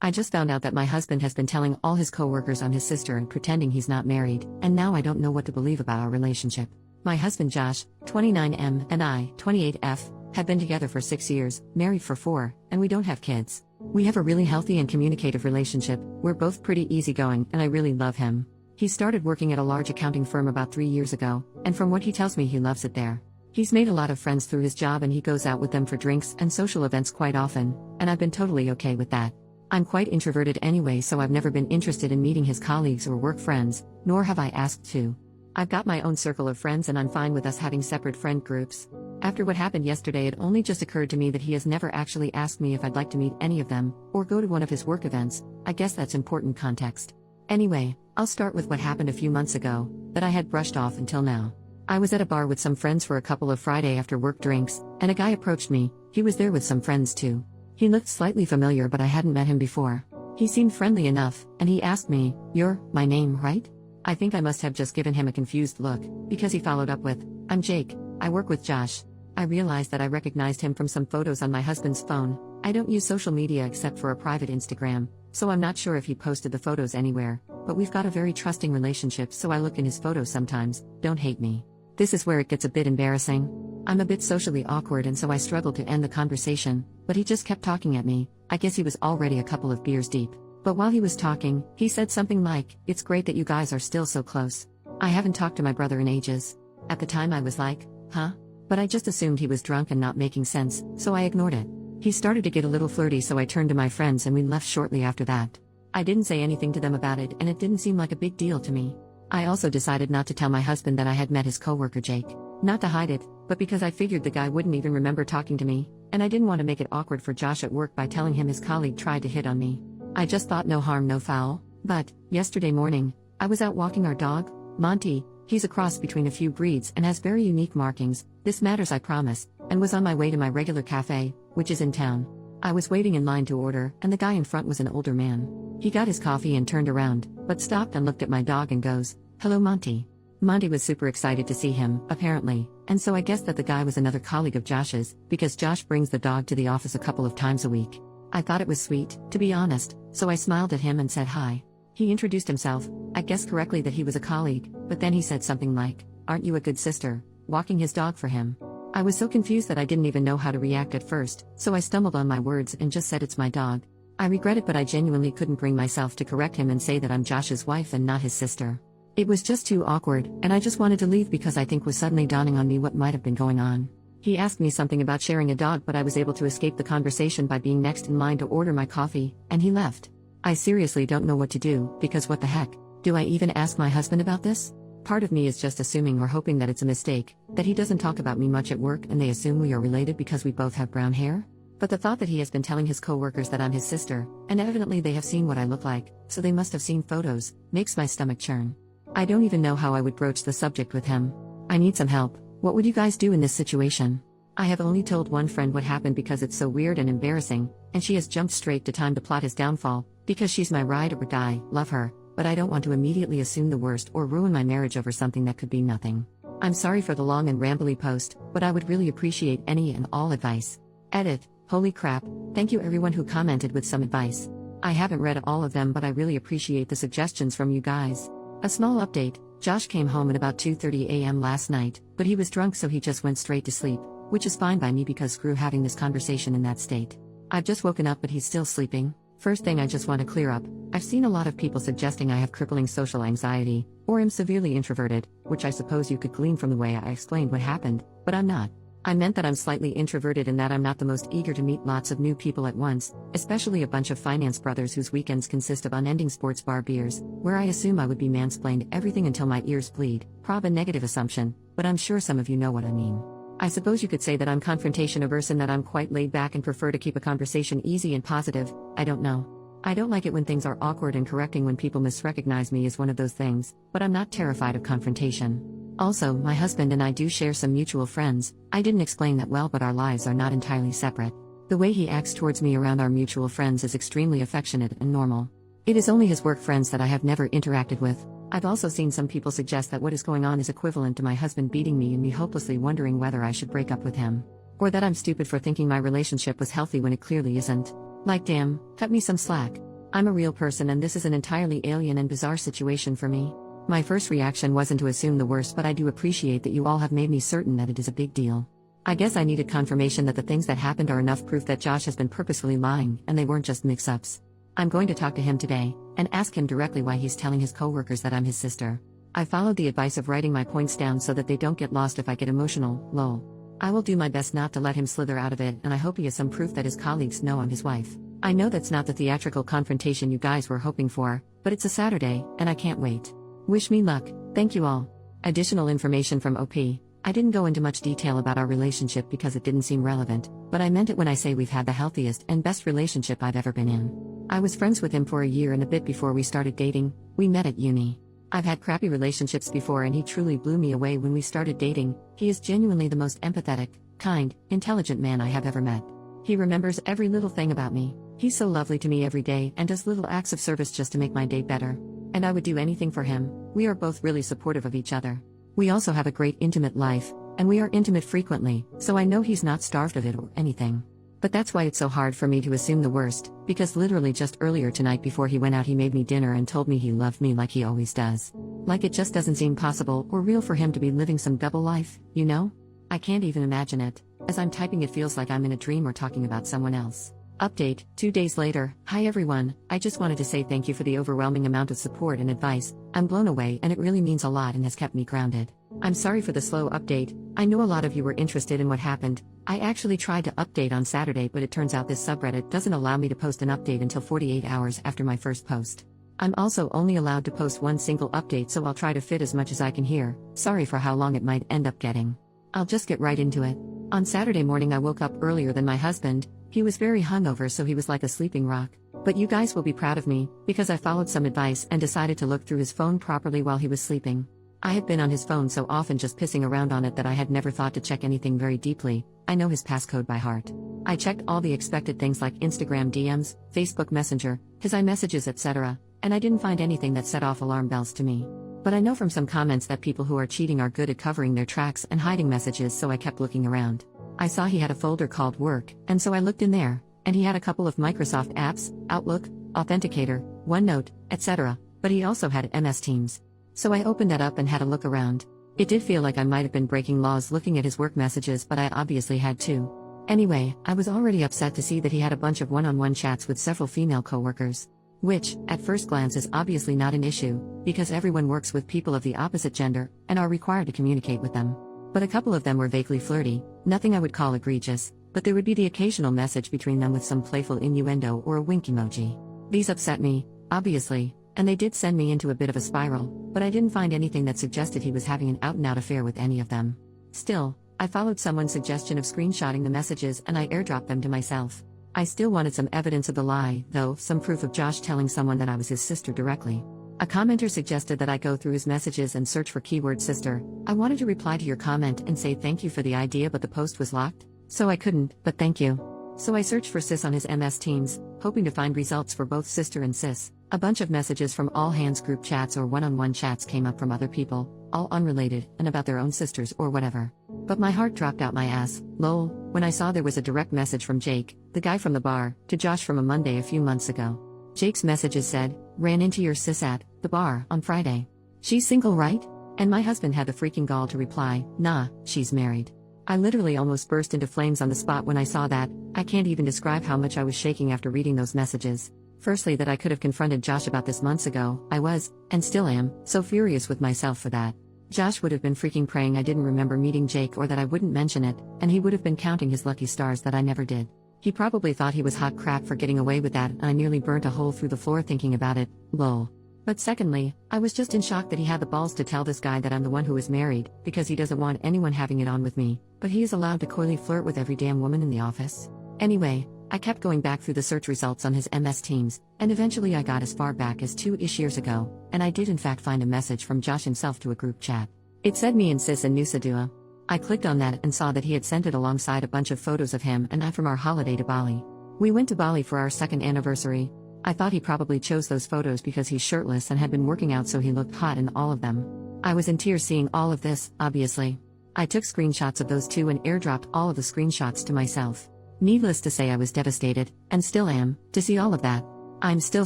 I just found out that my husband has been telling all his coworkers I'm his sister and pretending he's not married, and now I don't know what to believe about our relationship. My husband Josh, 29M, and I, 28F, have been together for 6 years, married for 4, and we don't have kids. We have a really healthy and communicative relationship, we're both pretty easygoing, and I really love him. He started working at a large accounting firm about 3 years ago, and from what he tells me he loves it there. He's made a lot of friends through his job and he goes out with them for drinks and social events quite often, and I've been totally okay with that. I'm quite introverted anyway, so I've never been interested in meeting his colleagues or work friends, nor have I asked to. I've got my own circle of friends and I'm fine with us having separate friend groups. After what happened yesterday, it only just occurred to me that he has never actually asked me if I'd like to meet any of them, or go to one of his work events. I guess that's important context. Anyway, I'll start with what happened a few months ago, that I had brushed off until now. I was at a bar with some friends for a couple of Friday after work drinks, and a guy approached me. He was there with some friends too. He looked slightly familiar, but I hadn't met him before. He seemed friendly enough, and he asked me, "You're my name, right?" I think I must have just given him a confused look, because he followed up with, "I'm Jake, I work with Josh." I realized that I recognized him from some photos on my husband's phone. I don't use social media except for a private Instagram, so I'm not sure if he posted the photos anywhere, but we've got a very trusting relationship, so I look in his photos sometimes. Don't hate me. This is where it gets a bit embarrassing. I'm a bit socially awkward and so I struggled to end the conversation, but he just kept talking at me. I guess he was already a couple of beers deep. But while he was talking, he said something like, "It's great that you guys are still so close. I haven't talked to my brother in ages." At the time I was like, huh? But I just assumed he was drunk and not making sense, so I ignored it. He started to get a little flirty, so I turned to my friends and we left shortly after that. I didn't say anything to them about it and it didn't seem like a big deal to me. I also decided not to tell my husband that I had met his coworker Jake. Not to hide it, but because I figured the guy wouldn't even remember talking to me, and I didn't want to make it awkward for Josh at work by telling him his colleague tried to hit on me. I just thought no harm no foul. But, yesterday morning, I was out walking our dog, Monty. He's a cross between a few breeds and has very unique markings. This matters, I promise, and was on my way to my regular cafe, which is in town. I was waiting in line to order, and the guy in front was an older man. He got his coffee and turned around, but stopped and looked at my dog and goes, "Hello, Monty." Monty was super excited to see him, apparently, and so I guessed that the guy was another colleague of Josh's, because Josh brings the dog to the office a couple of times a week. I thought it was sweet, to be honest, so I smiled at him and said hi. He introduced himself. I guessed correctly that he was a colleague, but then he said something like, "Aren't you a good sister?" walking his dog for him. I was so confused that I didn't even know how to react at first, so I stumbled on my words and just said it's my dog. I regret it, but I genuinely couldn't bring myself to correct him and say that I'm Josh's wife and not his sister. It was just too awkward, and I just wanted to leave because I think was suddenly dawning on me what might have been going on. He asked me something about sharing a dog, but I was able to escape the conversation by being next in line to order my coffee, and he left. I seriously don't know what to do, because what the heck? Do I even ask my husband about this? Part of me is just assuming or hoping that it's a mistake, that he doesn't talk about me much at work and they assume we are related because we both have brown hair? But the thought that he has been telling his coworkers that I'm his sister, and evidently they have seen what I look like, so they must have seen photos, makes my stomach churn. I don't even know how I would broach the subject with him. I need some help. What would you guys do in this situation? I have only told one friend what happened because it's so weird and embarrassing, and she has jumped straight to time to plot his downfall, because she's my ride or die, love her, but I don't want to immediately assume the worst or ruin my marriage over something that could be nothing. I'm sorry for the long and rambly post, but I would really appreciate any and all advice. Edit. Holy crap, thank you everyone who commented with some advice. I haven't read all of them, but I really appreciate the suggestions from you guys. A small update, Josh came home at about 2:30 a.m. last night, but he was drunk so he just went straight to sleep, which is fine by me because screw having this conversation in that state. I've just woken up but he's still sleeping. First thing I just want to clear up, I've seen a lot of people suggesting I have crippling social anxiety, or am severely introverted, which I suppose you could glean from the way I explained what happened, but I'm not. I meant that I'm slightly introverted and that I'm not the most eager to meet lots of new people at once, especially a bunch of finance brothers whose weekends consist of unending sports bar beers, where I assume I would be mansplained everything until my ears bleed. Prob a negative assumption, but I'm sure some of you know what I mean. I suppose you could say that I'm confrontation averse and that I'm quite laid back and prefer to keep a conversation easy and positive. I don't know. I don't like it when things are awkward, and correcting when people misrecognize me is one of those things, but I'm not terrified of confrontation. Also, my husband and I do share some mutual friends. I didn't explain that well, but our lives are not entirely separate. The way he acts towards me around our mutual friends is extremely affectionate and normal. It is only his work friends that I have never interacted with. I've also seen some people suggest that what is going on is equivalent to my husband beating me and me hopelessly wondering whether I should break up with him. Or that I'm stupid for thinking my relationship was healthy when it clearly isn't. Like, damn, cut me some slack. I'm a real person and this is an entirely alien and bizarre situation for me. My first reaction wasn't to assume the worst, but I do appreciate that you all have made me certain that it is a big deal. I guess I needed confirmation that the things that happened are enough proof that Josh has been purposefully lying and they weren't just mix-ups. I'm going to talk to him today and ask him directly why he's telling his coworkers that I'm his sister. I followed the advice of writing my points down so that they don't get lost if I get emotional, lol. I will do my best not to let him slither out of it, and I hope he has some proof that his colleagues know I'm his wife. I know that's not the theatrical confrontation you guys were hoping for, but it's a Saturday, and I can't wait. Wish me luck, thank you all. Additional information from OP. I didn't go into much detail about our relationship because it didn't seem relevant, but I meant it when I say we've had the healthiest and best relationship I've ever been in. I was friends with him for a year and a bit before we started dating. We met at uni. I've had crappy relationships before and he truly blew me away when we started dating. He is genuinely the most empathetic, kind, intelligent man I have ever met. He remembers every little thing about me. He's so lovely to me every day and does little acts of service just to make my day better. And I would do anything for him. We are both really supportive of each other. We also have a great intimate life, and we are intimate frequently, so I know he's not starved of it or anything. But that's why it's so hard for me to assume the worst, because literally just earlier tonight before he went out he made me dinner and told me he loved me like he always does. Like it just doesn't seem possible or real for him to be living some double life, you know? I can't even imagine it. As I'm typing it feels like I'm in a dream or talking about someone else. Update, 2 days later. Hi everyone, I just wanted to say thank you for the overwhelming amount of support and advice. I'm blown away and it really means a lot and has kept me grounded. I'm sorry for the slow update. I know a lot of you were interested in what happened. I actually tried to update on Saturday, but it turns out this subreddit doesn't allow me to post an update until 48 hours after my first post. I'm also only allowed to post one single update, so I'll try to fit as much as I can here. Sorry for how long it might end up getting. I'll just get right into it. On Saturday morning I woke up earlier than my husband. He was very hungover, so he was like a sleeping rock. But you guys will be proud of me, because I followed some advice and decided to look through his phone properly while he was sleeping. I had been on his phone so often just pissing around on it that I had never thought to check anything very deeply. I know his passcode by heart. I checked all the expected things like Instagram DMs, Facebook Messenger, his iMessages, etc., and I didn't find anything that set off alarm bells to me. But I know from some comments that people who are cheating are good at covering their tracks and hiding messages, so I kept looking around. I saw he had a folder called Work, and so I looked in there, and he had a couple of Microsoft apps, Outlook, Authenticator, OneNote, etc., but he also had MS Teams. So I opened that up and had a look around. It did feel like I might have been breaking laws looking at his work messages, but I obviously had too. Anyway, I was already upset to see that he had a bunch of one-on-one chats with several female coworkers. Which, at first glance, is obviously not an issue, because everyone works with people of the opposite gender, and are required to communicate with them. But a couple of them were vaguely flirty, nothing I would call egregious, but there would be the occasional message between them with some playful innuendo or a wink emoji. These upset me, obviously, and they did send me into a bit of a spiral, but I didn't find anything that suggested he was having an out-and-out affair with any of them. Still, I followed someone's suggestion of screenshotting the messages and I airdropped them to myself. I still wanted some evidence of the lie, though, some proof of Josh telling someone that I was his sister directly. A commenter suggested that I go through his messages and search for keyword sister. I wanted to reply to your comment and say thank you for the idea, but the post was locked, so I couldn't, but thank you. So I searched for sis on his MS Teams, hoping to find results for both sister and sis. A bunch of messages from all hands group chats or one-on-one chats came up from other people, all unrelated, and about their own sisters or whatever. But my heart dropped out my ass, lol, when I saw there was a direct message from Jake, the guy from the bar, to Josh from a Monday a few months ago. Jake's messages said, ran into your sis at the bar on Friday. She's single, right? And my husband had the freaking gall to reply, nah, she's married. I literally almost burst into flames on the spot when I saw that. I can't even describe how much I was shaking after reading those messages. Firstly, that I could have confronted Josh about this months ago. I was, and still am, so furious with myself for that. Josh would have been freaking praying I didn't remember meeting Jake or that I wouldn't mention it, and he would have been counting his lucky stars that I never did. He probably thought he was hot crap for getting away with that, and I nearly burnt a hole through the floor thinking about it, lol. But secondly, I was just in shock that he had the balls to tell this guy that I'm the one who is married, because he doesn't want anyone having it on with me, but he is allowed to coyly flirt with every damn woman in the office. Anyway, I kept going back through the search results on his MS Teams, and eventually I got as far back as 2-ish years ago, and I did in fact find a message from Josh himself to a group chat. It said me and sis and Nusa Dua. I clicked on that and saw that he had sent it alongside a bunch of photos of him and I from our holiday to Bali. We went to Bali for our second anniversary. I thought he probably chose those photos because he's shirtless and had been working out, so he looked hot in all of them. I was in tears seeing all of this, obviously. I took screenshots of those too and airdropped all of the screenshots to myself. Needless to say, I was devastated, and still am, to see all of that. I'm still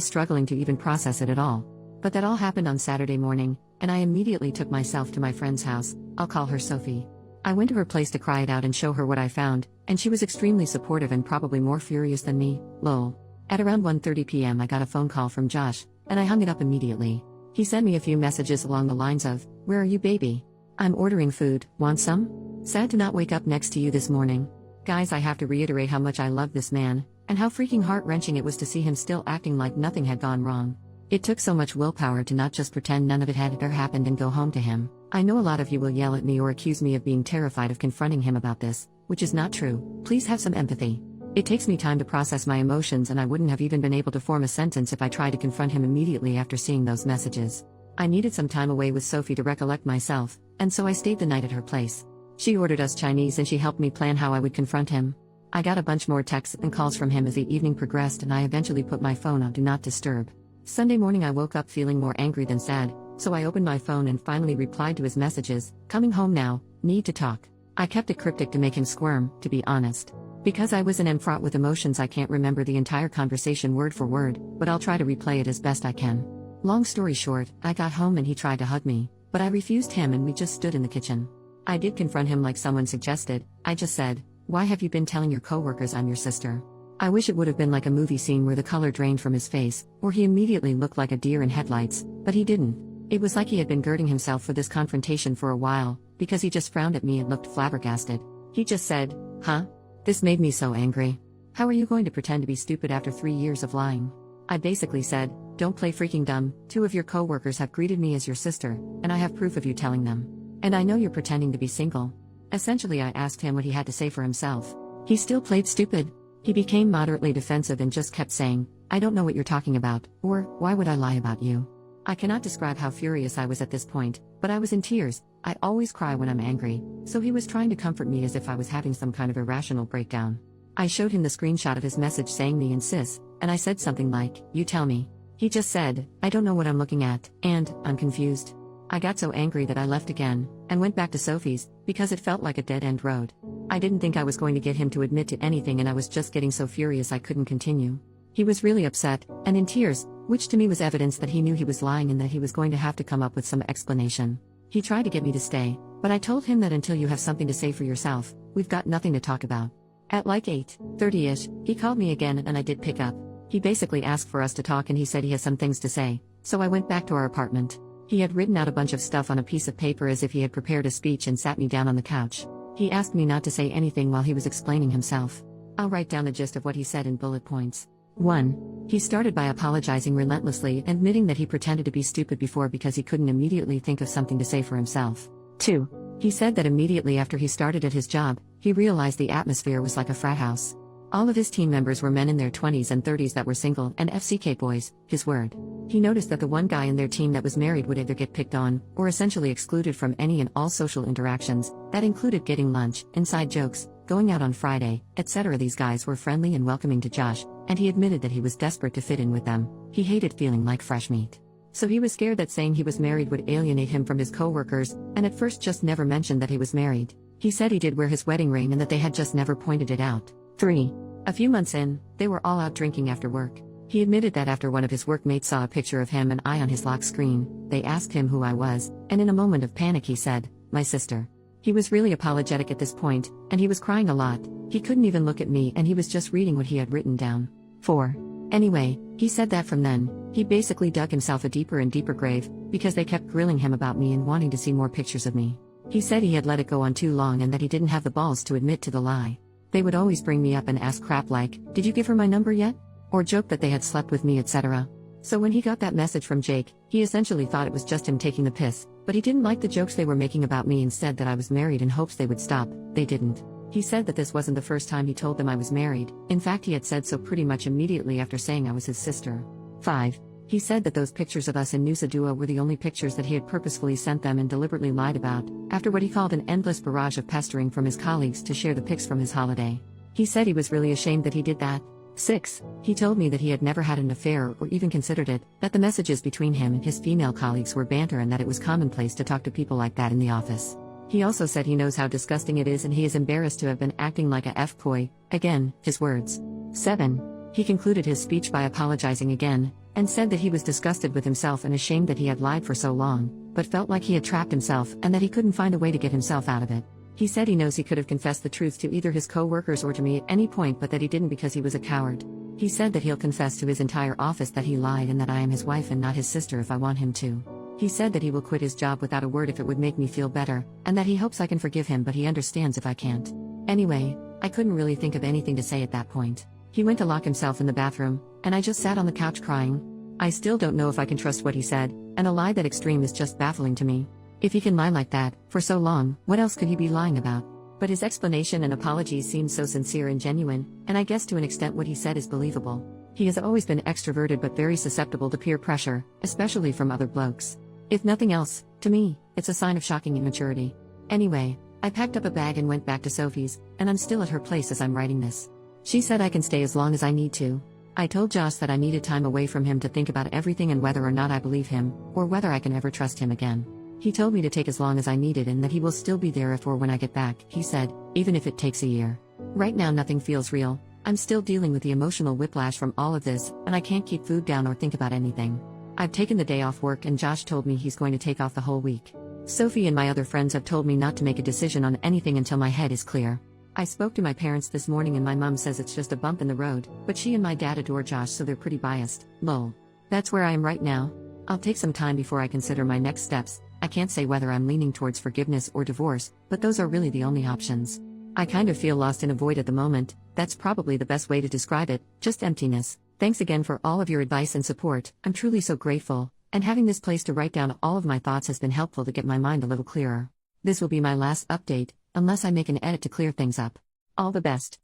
struggling to even process it at all. But that all happened on Saturday morning, and I immediately took myself to my friend's house. I'll call her Sophie. I went to her place to cry it out and show her what I found, and she was extremely supportive and probably more furious than me, lol. At around 1:30 p.m. I got a phone call from Josh, and I hung it up immediately. He sent me a few messages along the lines of, "Where are you, baby? I'm ordering food, want some? Sad to not wake up next to you this morning." Guys, I have to reiterate how much I love this man, and how freaking heart-wrenching it was to see him still acting like nothing had gone wrong. It took so much willpower to not just pretend none of it had ever happened and go home to him. I know a lot of you will yell at me or accuse me of being terrified of confronting him about this, which is not true. Please have some empathy. It takes me time to process my emotions, and I wouldn't have even been able to form a sentence if I tried to confront him immediately after seeing those messages. I needed some time away with Sophie to recollect myself, and so I stayed the night at her place. She ordered us Chinese and she helped me plan how I would confront him. I got a bunch more texts and calls from him as the evening progressed, and I eventually put my phone on Do Not Disturb. Sunday morning I woke up feeling more angry than sad, so I opened my phone and finally replied to his messages, "Coming home now, need to talk." I kept it cryptic to make him squirm, to be honest. Because I was an fraught with emotions, I can't remember the entire conversation word for word, but I'll try to replay it as best I can. Long story short, I got home and he tried to hug me, but I refused him and we just stood in the kitchen. I did confront him like someone suggested. I just said, "Why have you been telling your coworkers I'm your sister?" I wish it would have been like a movie scene where the color drained from his face, or he immediately looked like a deer in headlights, but he didn't. It was like he had been girding himself for this confrontation for a while, because he just frowned at me and looked flabbergasted. He just said, "Huh?" This made me so angry. "How are you going to pretend to be stupid after 3 years of lying?" I basically said, "Don't play freaking dumb. 2 of your coworkers have greeted me as your sister, and I have proof of you telling them. And I know you're pretending to be single." Essentially, I asked him what he had to say for himself. He still played stupid. He became moderately defensive and just kept saying, "I don't know what you're talking about," or, "Why would I lie about you?" I cannot describe how furious I was at this point, but I was in tears. I always cry when I'm angry, so he was trying to comfort me as if I was having some kind of irrational breakdown. I showed him the screenshot of his message saying me and sis, and I said something like, "You tell me." He just said, "I don't know what I'm looking at," and, "I'm confused." I got so angry that I left again, and went back to Sophie's, because it felt like a dead-end road. I didn't think I was going to get him to admit to anything, and I was just getting so furious I couldn't continue. He was really upset, and in tears, which to me was evidence that he knew he was lying and that he was going to have to come up with some explanation. He tried to get me to stay, but I told him that until you have something to say for yourself, we've got nothing to talk about. At like 8:30ish, he called me again and I did pick up. He basically asked for us to talk and he said he has some things to say, so I went back to our apartment. He had written out a bunch of stuff on a piece of paper as if he had prepared a speech and sat me down on the couch. He asked me not to say anything while he was explaining himself. I'll write down the gist of what he said in bullet points. 1. He started by apologizing relentlessly, admitting that he pretended to be stupid before because he couldn't immediately think of something to say for himself. 2. He said that immediately after he started at his job, he realized the atmosphere was like a frat house. All of his team members were men in their 20s and 30s that were single and FCK boys, his word. He noticed that the one guy in their team that was married would either get picked on, or essentially excluded from any and all social interactions. That included getting lunch, inside jokes, going out on Friday, etc. These guys were friendly and welcoming to Josh, and he admitted that he was desperate to fit in with them. He hated feeling like fresh meat. So he was scared that saying he was married would alienate him from his coworkers, and at first just never mentioned that he was married. He said he did wear his wedding ring and that they had just never pointed it out. 3. A few months in, they were all out drinking after work. He admitted that after one of his workmates saw a picture of him and I on his lock screen, they asked him who I was, and in a moment of panic he said, "My sister." He was really apologetic at this point, and he was crying a lot. He couldn't even look at me and he was just reading what he had written down. 4. Anyway, he said that from then, he basically dug himself a deeper and deeper grave, because they kept grilling him about me and wanting to see more pictures of me. He said he had let it go on too long and that he didn't have the balls to admit to the lie. They would always bring me up and ask crap like, "Did you give her my number yet?" Or joke that they had slept with me, etc. So when he got that message from Jake, he essentially thought it was just him taking the piss, but he didn't like the jokes they were making about me and said that I was married in hopes they would stop. They didn't. He said that this wasn't the first time he told them I was married. In fact, he had said so pretty much immediately after saying I was his sister. 5. He said that those pictures of us in Nusa Dua were the only pictures that he had purposefully sent them and deliberately lied about, after what he called an endless barrage of pestering from his colleagues to share the pics from his holiday. He said he was really ashamed that he did that. 6. He told me that he had never had an affair or even considered it, that the messages between him and his female colleagues were banter and that it was commonplace to talk to people like that in the office. He also said he knows how disgusting it is and he is embarrassed to have been acting like a F-boy, again, his words. 7. He concluded his speech by apologizing again, and said that he was disgusted with himself and ashamed that he had lied for so long, but felt like he had trapped himself and that he couldn't find a way to get himself out of it. He said he knows he could have confessed the truth to either his co-workers or to me at any point, but that he didn't because he was a coward. He said that he'll confess to his entire office that he lied and that I am his wife and not his sister if I want him to. He said that he will quit his job without a word if it would make me feel better, and that he hopes I can forgive him, but he understands if I can't. Anyway, I couldn't really think of anything to say at that point. He went to lock himself in the bathroom, and I just sat on the couch crying. I still don't know if I can trust what he said, and a lie that extreme is just baffling to me. If he can lie like that, for so long, what else could he be lying about? But his explanation and apologies seemed so sincere and genuine, and I guess to an extent what he said is believable. He has always been extroverted but very susceptible to peer pressure, especially from other blokes. If nothing else, to me, it's a sign of shocking immaturity. Anyway, I packed up a bag and went back to Sophie's, and I'm still at her place as I'm writing this. She said I can stay as long as I need to. I told Josh that I needed time away from him to think about everything and whether or not I believe him, or whether I can ever trust him again. He told me to take as long as I needed and that he will still be there if or when I get back, he said, even if it takes a year. Right now nothing feels real. I'm still dealing with the emotional whiplash from all of this, and I can't keep food down or think about anything. I've taken the day off work and Josh told me he's going to take off the whole week. Sophie and my other friends have told me not to make a decision on anything until my head is clear. I spoke to my parents this morning and my mom says it's just a bump in the road, but she and my dad adore Josh so they're pretty biased, lol. That's where I am right now. I'll take some time before I consider my next steps. I can't say whether I'm leaning towards forgiveness or divorce, but those are really the only options. I kind of feel lost in a void at the moment. That's probably the best way to describe it, just emptiness. Thanks again for all of your advice and support, I'm truly so grateful, and having this place to write down all of my thoughts has been helpful to get my mind a little clearer. This will be my last update, unless I make an edit to clear things up. All the best.